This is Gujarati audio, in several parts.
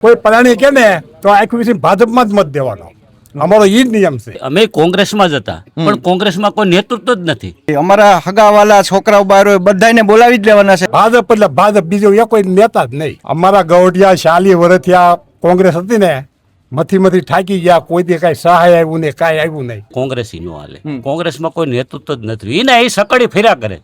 કોઈ પ્રાણી કે ને તો આખું વિશે ભાજપમાં જ મત દેવાનો, અમારો ઈ જ નિયમ છે. અમે કોંગ્રેસમાં જ હતા, પણ કોંગ્રેસમાં કોઈ નેતૃત્વ જ નથી. અમારા હગાવાલા છોકરાઓ બારો બધાને બોલાવી જ લેવાના છે. ભાજપ એટલે ભાજપ, બીજો એ કોઈ નેતા જ નહીં. અમારા ગૌઢિયા 40 વર્ષથી કોંગ્રેસ હતી ને, મથી ઠાકી ગયા, કોઈ દે કઈ સહાય આવ્યું ને કાંઈ આવ્યું નહીં. કોંગ્રેસી નો હાલે, કોંગ્રેસમાં કોઈ નેતૃત્વ જ નથી. એને એ સકડી ફેર્યા કરે,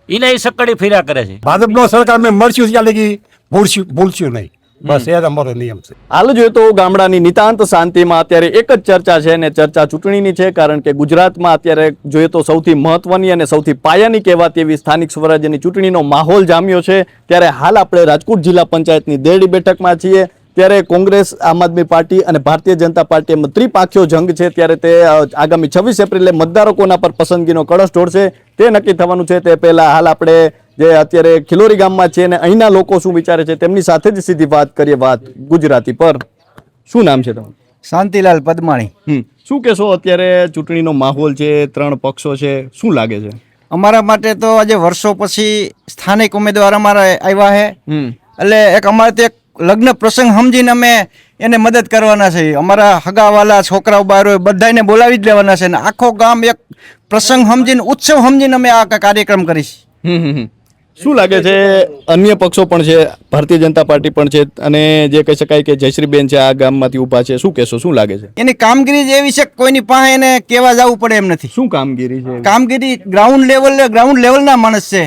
એને એ સકડી ફેર્યા કરે છે. ભાજપનો સરકાર મેં મળશું ત્યાં લગી ભૂલશું નહીં, બસ એ જ અમારો નિયમ છે. હાલ જોઈએ તો ગામડાની નિતાંત શાંતિમાં અત્યારે એક જ ચર્ચા છે અને ચર્ચા ચૂંટણીની છે. કારણ કે ગુજરાતમાં અત્યારે જોઈએ તો સૌથી મહત્વની અને સૌથી પાયાની કહેવાતી એવી સ્થાનિક સ્વરાજ્યની ચૂંટણીનો માહોલ જામ્યો છે. ત્યારે હાલ આપણે રાજકોટ જિલ્લા પંચાયતની દેરડી બેઠકમાં છીએ. ત્યારે કોંગ્રેસ, આમ આદમી પાર્ટી અને ભારતીય જનતા પાર્ટી એમ ત્રિપાખ્યો જંગ છે. ત્યારે તે આગામી 26 એપ્રિલે મતદારો કોના પર પસંદગીનો કળશ ઢોળશે તે નક્કી થવાનું છે. તે પહેલા હાલ આપણે જે અત્યારે ખિલોરી ગામમાં છે અને અહીંના લોકો શું વિચારે છે તેમની સાથે જ સીધી વાત કરીએ. વાત ગુજરાતી પર. શું નામ છે તમારું? શાંતિલાલ પદમાણી. શું કહેશો, અત્યારે ચૂંટણીનો માહોલ છે, 3 પક્ષો છે, શું લાગે છે? અમારા માટે તો આજે વર્ષો પછી સ્થાનિક ઉમેદવાર અમારા આવ્યા છે, એટલે એક અમારે તે લગ્ન પ્રસંગ સમજીને અમે એને મદદ કરવાના છે. અમારા હગાવાલા છોકરાઓ બારો બધાને બોલાવી જ લેવાના છે અને આખો ગામ એક પ્રસંગ સમજીને, ઉત્સવ સમજીને અમે આ કાર્યક્રમ કરીશ. શું લાગે છે, અન્ય પક્ષો પણ છે, ભારતીય જનતા પાર્ટી પણ છે અને જે કહી શકાય કે જયશ્રીબેન છે આ ગામમાંથી ઊભા છે, શું કહેશો, શું લાગે છે? એની કામગીરી જ એવી છે કે કોઈની પાસે એને કહેવા જવું પડે એમ નથી. શું કામગીરી છે? કામગીરી ગ્રાઉન્ડ લેવલના માણસ છે.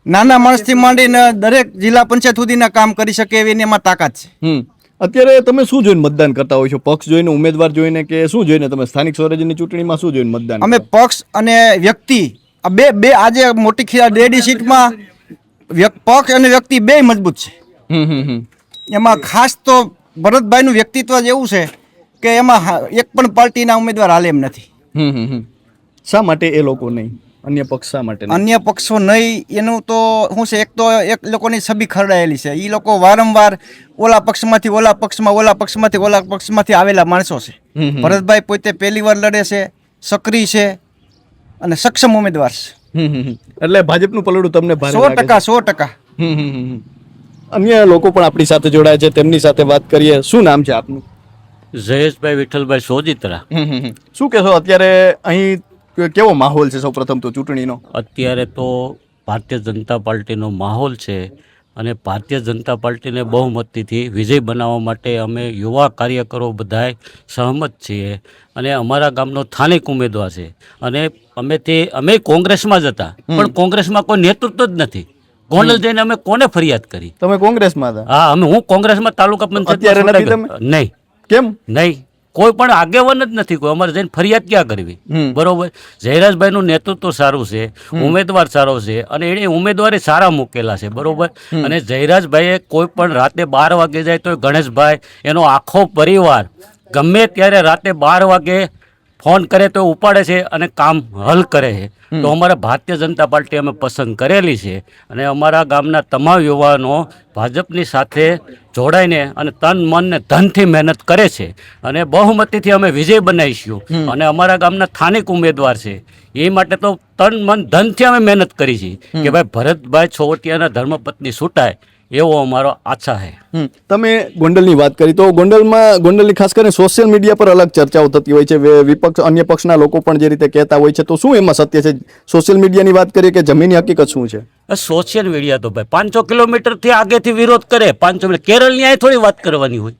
નાના માણસથી માંડીને દરેક જિલ્લા પંચાયત સુધીના કામ કરી શકે એવી એમાં તાકાત છે. અત્યારે તમે શું જોઈને મતદાન કરતા હોય છો? પક્ષ જોઈને, ઉમેદવાર જોઈને, કે શું જોઈને? તમે સ્થાનિક સ્વરાજ્યની ચૂંટણીમાં શું જોઈને મતદાન? અમે પક્ષ અને વ્યક્તિ બે આજે મોટી દેરડી સીટમાં પક્ષ અને વ્યક્તિ બે મજબૂત છે. એમાં ખાસ તો ભરતભાઈનું વ્યક્તિત્વ જ એવું છે કે એમાં એક પણ પાર્ટીના ઉમેદવાર હાલે એમ નથી. શા માટે એ લોકો નહીં? અન્ય પક્ષ શા માટે નહીં? અન્ય પક્ષો નહીં એનું તો શું છે, એક લોકોની છબી ખરડાયેલી છે. એ લોકો વારંવાર ઓલા પક્ષમાંથી ઓલા પક્ષમાં, ઓલા પક્ષમાંથી ઓલા પક્ષમાંથી આવેલા માણસો છે. ભરતભાઈ પોતે પહેલી વાર લડે છે, સક્રિય છે અને સક્ષમ ઉમેદવાર છે. એટલે ભાજપનું પલડું તમને ભારે લાગે છે? 100%. અન્ય લોકો પણ આપણી સાથે જોડાય છે, તેમની સાથે વાત કરીએ. શું નામ છે આપનું? જયેશભાઈ વિઠ્ઠલભાઈ સોજિત્રા. શું કહેશો, અત્યારે અહીં કેવો માહોલ છે? સૌ પ્રથમ તો ચૂંટણીનો અત્યારે તો ભારતીય જનતા પાર્ટીનો માહોલ છે અને ભારતીય જનતા પાર્ટીને બહુમતીથી વિજય બનાવવા માટે અમે યુવા કાર્યકરો બધાય સહમત છીએ અને અમારા ગામનો સ્થાનિક ઉમેદવાર છે અને અમે કોંગ્રેસમાં જ હતા, પણ કોંગ્રેસમાં કોઈ નેતૃત્વ જ નથી. ગોંડલ જઈને અમે કોને ફરિયાદ કરી? તમે કોંગ્રેસમાં હતા? હા, હું કોંગ્રેસમાં તાલુકા પંચાયત. નહીં. કેમ નહીં? કોઈ પણ આગેવાન જ નથી. કોઈ અમારે જઈને ફરિયાદ ક્યાં કરવી? બરોબર. જયરાજભાઈનું નેતૃત્વ સારું છે, ઉમેદવાર સારો છે અને એને ઉમેદવારી સારા મૂકેલા છે. બરોબર. અને જયરાજભાઈએ કોઈ પણ રાતે 12 વાગે જાય તો ગણેશભાઈ એનો આખો પરિવાર ગમે ત્યારે રાતે 12 વાગે ફોન કરે તો ઉપાડે છે અને કામ હલ કરે છે. તો અમારે ભારતીય જનતા પાર્ટી અમે પસંદ કરેલી છે અને અમારા ગામના તમામ યુવાનો ભાજપની સાથે જોડાઈને અને તન મન ને ધનથી મહેનત કરે છે અને બહુમતીથી અમે વિજય બનાવીશું. અને અમારા ગામના સ્થાનિક ઉમેદવાર છે એ માટે તો તન મન ધનથી અમે મહેનત કરી છે કે ભાઈ ભરતભાઈ છોવટિયાના ધર્મપત્ની છૂટાય એવો અમારો આશા છે. તમે ગોંડલની વાત કરી તો ગોંડલની ખાસ કરીને સોશિયલ મીડિયા પર અલગ ચર્ચાઓ થતી હોય છે. વિપક્ષ, અન્ય પક્ષના લોકો પણ જે રીતે કહેતા હોય છે, તો શું એમાં સત્ય છે? સોશિયલ મીડિયાની વાત કરીએ કે જમીનની હકીકત શું છે? સોશિયલ મીડિયા તો ભાઈ 500 કિલોમીટરથી આગેથી વિરોધ કરે. 500 કેરળની અહીં થોડી વાત કરવાની હોય.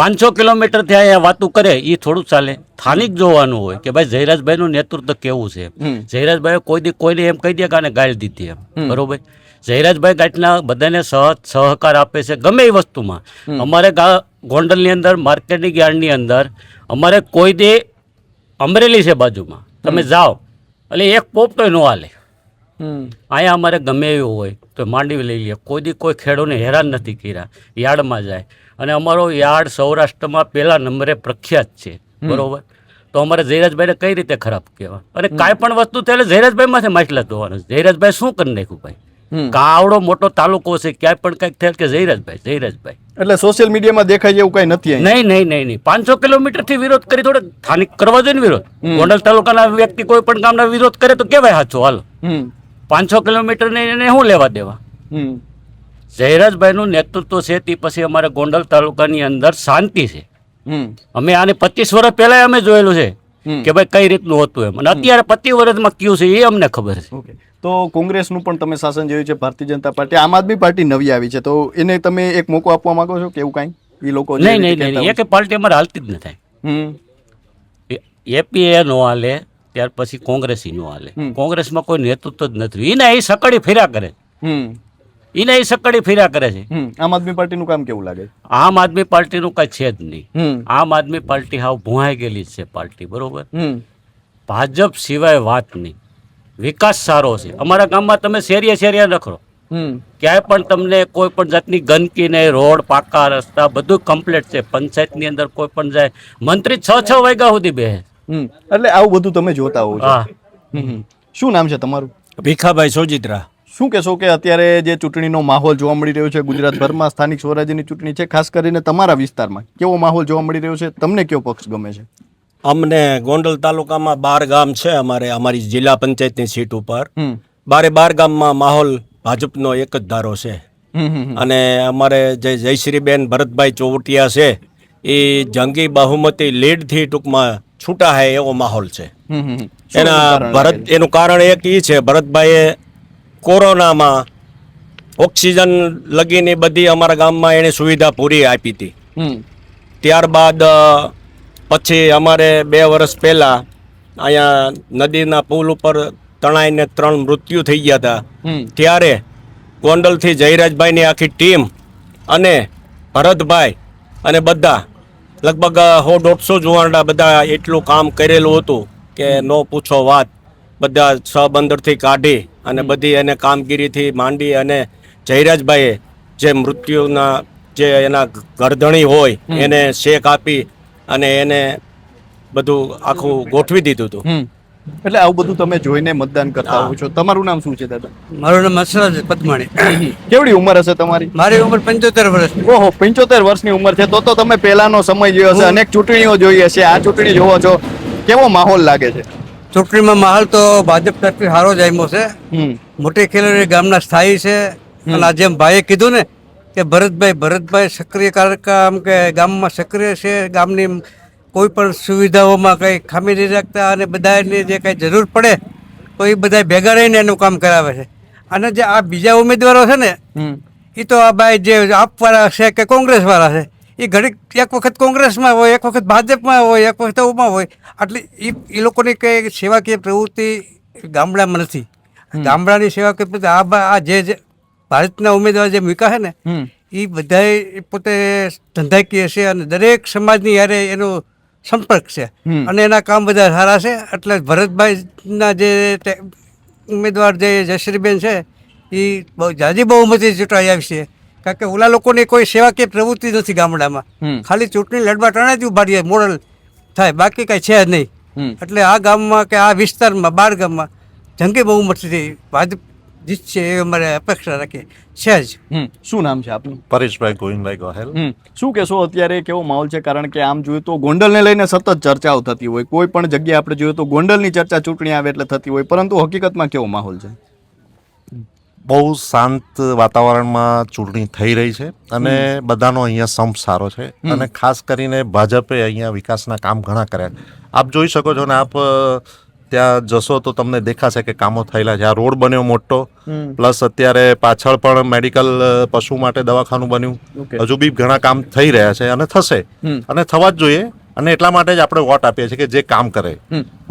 500 કિલોમીટરથી અહીંયા વાતું કરે એ થોડું ચાલે. સ્થાનિક જોવાનું હોય કે ભાઈ જયરાજભાઈનું નેતૃત્વ કેવું છે. જયરાજભાઈ કોઈને એમ કહી દે કે આને ગાળ દીધી એમ. બરોબર. જયરાજભાઈ ગાંઠના બધાને સહકાર આપે છે ગમે એ વસ્તુમાં. અમારે ગોંડલની અંદર માર્કેટિંગ યાર્ડની અંદર અમારે કોઈ દે અમરેલી છે બાજુમાં, તમે જાઓ એટલે એક પોપટોય ન હાલે. અહીંયા અમારે ગમે એવું હોય તો માંડવી લઈ લઈએ. કોઈ દી કોઈ ખેડૂતને હેરાન નથી કર્યા. યાર્ડમાં જાય અને અમારો યાર્ડ સૌરાષ્ટ્રમાં પહેલા નંબરે પ્રખ્યાત છે. બરોબર. તો અમારે જયરાજભાઈને કઈ રીતે ખરાબ કહેવા? અને કાંઈ પણ વસ્તુ થાય એટલે જયરાજભાઈમાંથી માછલા ધોવાનું. જયરાજભાઈ શું કરી નાખ્યું ભાઈ? આવડો મોટો તાલુકો છે, ક્યાંય પણ કંઈક થાય કે જયરાજભાઈ. એટલે સોશિયલ મીડિયામાં દેખાય એવું કઈ નથી? નહીં. 500 કિલોમીટરથી વિરોધ કરી થોડો સ્થાનિક કરવા જોઈએ ને વિરોધ. ગોંડલ તાલુકાના વ્યક્તિ કોઈ પણ ગામના વિરોધ કરે તો કેવાય સાચો? હાલો, 500 કિલોમીટર ને એને શું લેવા દેવા? જયરાજભાઈનું નેતૃત્વ છે તે પછી અમારે ગોંડલ તાલુકાની અંદર શાંતિ છે. અમે આને 25 વર્ષ પહેલા અમે જોયેલું છે કે ભાઈ કઈ રીતનું હતું એમ, અને અત્યારે 25 વર્ષમાં કયું છે એ અમને ખબર છે. ઓકે, તો કોંગ્રેસનું પણ તમે શાસન જોયું છે, ભારતીય જનતા પાર્ટી, આમ આદમી પાર્ટી નવી આવી છે, તો એને તમે એક મોકો આપવા માંગો છો કે એવું કાંઈ એ લોકો જે નહીં રીતે નહીં નહીં કહેતા એ કે પાર્ટી અમારે હાલતી જ ન થાય. હોય? એપીએ નો હાલે, ત્યાર પછી કોંગ્રેસી નો હાલે. કોંગ્રેસમાં કોઈ નેતૃત્વ જ નથી. એને એ સકડી ફેર્યા કરે, એને એ સકડી ફેર્યા કરે છે. આમ આદમી પાર્ટીનું કામ કેવું લાગે? આમ આદમી પાર્ટીનું કઈ છે જ નહીં. આમ આદમી પાર્ટી હાવ ભૂહાઈ ગયેલી છે પાર્ટી, બરોબર. ભાજપ સિવાય વાત નહીં. વિકાસ સારો છે અમારા ગામમાં. તમે શેરીએ રખડો, ક્યાંય પણ તમને કોઈ પણ જાતની ગંદકી નહીં, રોડ પાકા રસ્તા બધું કમ્પ્લીટ છે. પંચાયતની અંદર કોઈ પણ જાય, મંત્રી 6 વાગ્યા સુધી બેસે. એટલે આવું બધું તમે જોતા હોવ છો. હા. શું નામ છે તમારું? ભીખાભાઈ સોજિત્રા. શું કહેશો કે અત્યારે જે ચૂંટણીનો માહોલ જોવા મળી રહ્યો છે ગુજરાતભરમાં, સ્થાનિક સ્વરાજ્યની ચૂંટણી છે, ખાસ કરીને તમારા વિસ્તારમાં કેવો માહોલ જોવા મળી રહ્યો છે? તમને કયો પક્ષ ગમે છે? અમને ગોંડલ તાલુકામાં 12 ગામ છે અમારી જિલ્લા પંચાયતની સીટ ઉપર. 12 ગામમાં માહોલ ભાજપનો એક જ ધારો છે. અને અમારે જે જયશ્રીબેન ભરતભાઈ ચોવટિયા છે એ જંગી બહુમતી લીડથી ટૂંકમાં છૂટા હે એવો માહોલ છે. એનું કારણ એક એ છે, ભરતભાઈએ કોરોનામાં ઓક્સિજન લગીને બધી અમારા ગામમાં એને સુવિધા પૂરી આપી હતી. ત્યારબાદ પછી અમારે 2 વર્ષ પહેલા અહીંયા નદીના પુલ ઉપર તણાઈને 3 મૃત્યુ થઈ ગયા હતા. ત્યારે ગોંડલથી જયરાજભાઈની આખી ટીમ અને ભરતભાઈ અને બધા લગભગ 100-150 જુવાનડા બધા એટલું કામ કરેલું હતું કે નો પૂછો વાત. બધા સબંદરથી કાઢી અને બધી એને કામગીરીથી માંડી, અને જયરાજભાઈએ જે મૃત્યુના જે એના ગરદણી હોય એને શેક આપી અને એને બધું આખું ગોઠવી દીધું હતું. એટલે આવું બધું તમે જોઈને મતદાન કરતા હો છો. તમારું નામ શું છે દાદા? મારું નામ હસરાજ પદ્માણી. કેવડી ઉંમર હશે તમારી? મારી ઉંમર 75 વર્ષ. ઓહો, 75 વર્ષની ઉંમર છે. તો તમે પહેલાનો સમય જોયો હશે, અનેક ચૂંટણીઓ જોઈ હશે. આ ચૂંટણી જોવો છો, કેવો માહોલ લાગે છે? ચૂંટણીમાં માહોલ તો ભાજપ તરફથી સારો જ આવ્યો છે. મોટી ખેલરી ગામના સ્થાયી છે. અને આ જેમ ભાઈએ કીધું ને કે ભરતભાઈ સક્રિય કામ કે ગામમાં સક્રિય છે. ગામની કોઈ પણ સુવિધાઓમાં કંઈ ખામી નહીં રાખતા, અને બધાને જે કંઈ જરૂર પડે તો એ બધા ભેગા રહીને એનું કામ કરાવે છે. અને જે આ બીજા ઉમેદવારો છે ને એ તો આ ભાઈ જે આપવાળા છે કે કોંગ્રેસવાળા છે, એ ઘડીક એક વખત કોંગ્રેસમાં હોય, એક વખત ભાજપમાં હોય, એક વખત ઉમાં હોય. એટલે એ લોકોની કંઈ સેવાકીય પ્રવૃત્તિ ગામડામાં નથી. ગામડાની સેવાકીય પ્રવૃત્તિ આ જે ભારતના ઉમેદવાર જે મૂક્યા છે ને એ બધાય પોતે ધંધાકીય છે અને દરેક સમાજની યારે એનો સંપર્ક છે અને એના કામ બધા સારા છે. એટલે ભરતભાઈના જે ઉમેદવાર જે જયશ્રીબેન છે એ બહુ જાજી બહુમતી ચૂંટાઈ આવી છે. કારણ કે ઓલા લોકોની કોઈ સેવાકીય પ્રવૃત્તિ નથી ગામડામાં. ખાલી ચૂંટણી લડવા ટાણે જ ઉભા રહીએ, મોડલ થાય, બાકી કાંઈ છે જ નહીં. એટલે આ ગામમાં કે આ વિસ્તારમાં 12 ગામમાં જંગી બહુમતીથી ભાજપ જીતશે એ અમારે અપેક્ષા રાખીએ છે જ. શું નામ છે આપનું? પરેશભાઈ ગોવિંદભાઈ ગોહેલ. શું કહેશો અત્યારે કેવો માહોલ છે? કારણ કે આમ જોઈએ તો ગોંડલને લઈને સતત ચર્ચાઓ થતી હોય, કોઈ પણ જગ્યાએ આપણે જોઈએ તો ગોંડલની ચર્ચા ચૂંટણી આવે એટલે થતી હોય, પરંતુ હકીકતમાં કેવો માહોલ છે? બહુ શાંત વાતાવરણમાં ચૂંટણી થઈ રહી છે અને બધાનો અહીંયા સંપ સારો છે. અને ખાસ કરીને ભાજપે અહીંયા વિકાસના કામ ઘણા કર્યા. આપ જોઈ શકો છો ને, આપ ત્યાં જશો તો તમને દેખાશે કે કામો થયેલા છે. આ રોડ બન્યો મોટો, પ્લસ અત્યારે પાછળ પણ મેડિકલ પશુ માટે દવાખાનું બન્યું. હજુ બી ઘણા કામ થઈ રહ્યા છે અને થશે અને થવા જ જોઈએ. અને એટલા માટે જ આપણે વોટ આપીએ છીએ કે જે કામ કરે.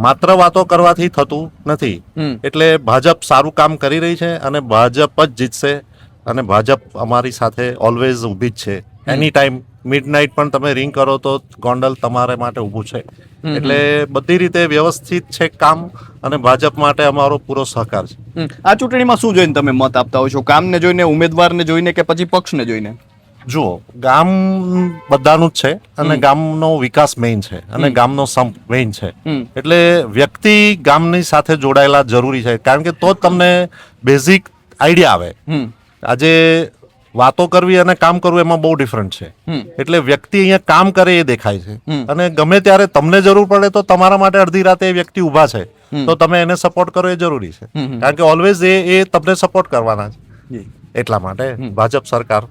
માત્ર વાતો કરવાથી થતું નથી. એટલે ભાજપ સારું કામ કરી રહી છે અને ભાજપ જ જીતશે. અને ભાજપ અમારી સાથે ઓલવેઝ ઊભી જ છે. એની ટાઈમ મિડનાઇટ પણ તમે રિંગ કરો તો ગોંડલ તમારે માટે ઊભું છે. એટલે બધી રીતે વ્યવસ્થિત છે કામ અને ભાજપ માટે અમારો પૂરો સહકાર છે. આ ચૂંટણીમાં શું જોઈને તમે મત આપતા હોય છો? કામને જોઈને, ઉમેદવારને જોઈને કે પછી પક્ષને જોઈને? જુઓ, ગામ બધાનું જ છે અને ગામનો વિકાસ મેઇન છે અને ગામનો સંપ મેઇન છે. એટલે વ્યક્તિ ગામની સાથે જોડાયેલા જરૂરી છે, કારણ કે તો જ તમને બેઝિક આઈડિયા આવે. આજે વાતો કરવી અને કામ કરવું એમાં બહુ ડિફરન્ટ છે. એટલે વ્યક્તિ અહીંયા કામ કરે એ દેખાય છે. અને ગમે ત્યારે તમને જરૂર પડે તો તમારા માટે અડધી રાતે એ વ્યક્તિ ઊભા છે તો તમે એને સપોર્ટ કરો એ જરૂરી છે. કારણ કે ઓલવેઝ એ તમને સપોર્ટ કરવાના છે. જી એટલા માટે ભાજપ સરકાર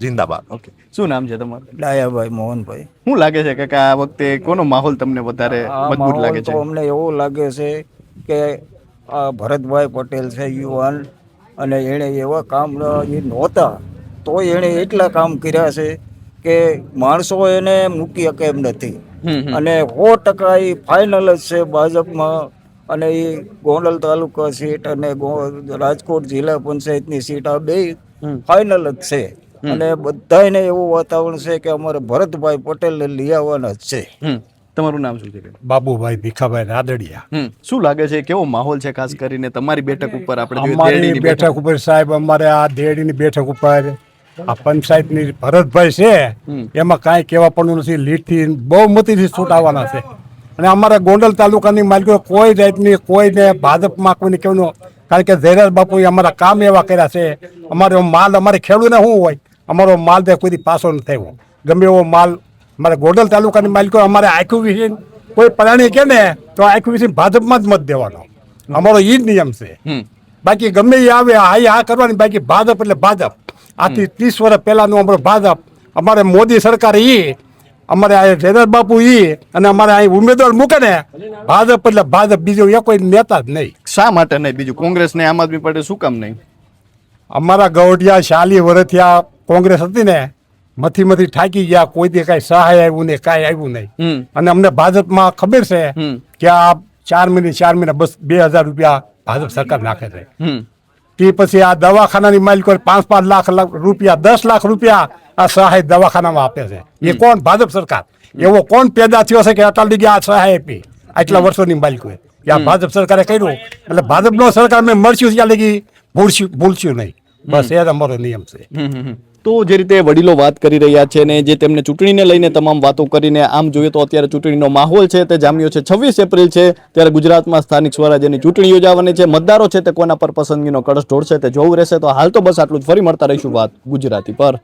જિંદાબાદ. ઓકે, શું નામ છે તમારું? ડાયાભાઈ મોહનભાઈ. શું લાગે છે કે આ વખતે કોનો માહોલ તમને વધારે આ મજબૂત માહોલ લાગે તો છે? અમને એવું લાગે છે કે આ ભરતભાઈ પટેલ છે યુવાન, અને એણે એવા કામ એ નહોતા તોય એણે એટલા કામ કર્યા છે કે માણસો એને મૂકી શકે એમ નથી. અને 100% એ ફાઇનલ જ છે ભાજપમાં. અને એ ગોંડલ તાલુકા સીટ અને રાજકોટ જિલ્લા પંચાયતની સીટ આ બે ફાઇનલ જ છે. અને બધાને એવું વાતાવરણ છે કે અમારે ભરતભાઈ પટેલને લઈ આવવાના જ છે. તમારું નામ શું છે? બાબુભાઈ ભીખાભાઈ રાદડિયા. શું લાગે છે કેવો માહોલ છે ખાસ કરીને તમારી બેઠક ઉપર? આપણે જોઈએ અમારી દેરડીની બેઠક ઉપર સાહેબ, અમારે આ દેરડીની બેઠક ઉપર આ પંચાયતની ભરતભાઈ છે એમાં કાંઈ કહેવા પણ નથી. લીટથી બહુમતીથી છૂટ આવવાના છે. અને અમારા ગોંડલ તાલુકાની માલિકો કોઈ જાતની કોઈને ભાજપમાં કોઈને કેવું, કારણ કે જયરાજ બાપુએ અમારા કામ એવા કર્યા છે. અમારો માલ અમારે ખેડૂતને શું હોય, અમારો માલ તે કોઈ પાછો નથી થયો. ગમે એવો માલ અમારે ગોંડલ તાલુકાની માલિકો અમારે આખું વિશે કોઈ પ્રાણી કે ને તો આખું વિશે ભાજપમાં જ મત દેવાનો, અમારો એ જ નિયમ છે. બાકી ગમે એ આવે આ કરવાની, બાકી ભાજપ એટલે ભાજપ. આથી 30 વર્ષ પહેલાનું અમારો ભાજપ, અમારે મોદી સરકાર અમારે આ જયરાજ બાપુ અને અમારે અહીં ઉમેદવાર મૂકે ને ભાજપ એટલે ભાજપ, બીજો એ કોઈ નેતા જ નહીં. શા માટે નહીં? બીજું કોંગ્રેસ ને આમ આદમી પાર્ટી શું કામ નહીં? અમારા ગૌઢિયા 40 વર્ષથી આ કોંગ્રેસ હતી ને, મથી થાકી ગયા, કોઈ દી કાંઈ સહાય આવ્યું નહીં, કાંઈ આવ્યું નહીં. અને અમને ભાજપમાં ખબર છે કે આ 4 મહિને બસ 2000 રૂપિયા ભાજપ સરકાર નાખે છે. તે પછી આ દવાખાનાની માલિકો 5-5 લાખ રૂપિયા, 10 લાખ રૂપિયા આ સહાય દવાખાનામાં આપે છે. એ કોણ? ભાજપ સરકાર. એવો કોણ પેદા થયો છે કે અટલ ડિગ્રી આ સહાય આપી આટલા વર્ષોની માલિકોએ? આ ભાજપ સરકારે કર્યું. એટલે ભાજપનો સરકાર મેં મળશું ત્યાં લગી ભૂલશું નહીં. બસ એ જ અમારો નિયમ છે. તો જે રીતે વડીલો વાત કરી રહ્યા છે ને જે તેમને ચૂંટણીને લઈને તમામ વાતો કરીને, આમ જોઈએ તો અત્યારે ચૂંટણીનો માહોલ છે તે જામ્યો છે. 26 એપ્રિલ છે ત્યારે ગુજરાતમાં સ્થાનિક સ્વરાજ્યની ચૂંટણી યોજાવાની છે. મતદારો છે તે કોના પર પસંદગીનો કળશ ઢોળશે તે જોવું રહેશે. તો હાલ તો બસ આટલું જ. ફરી મળતા રહીશું વાત ગુજરાતી પર.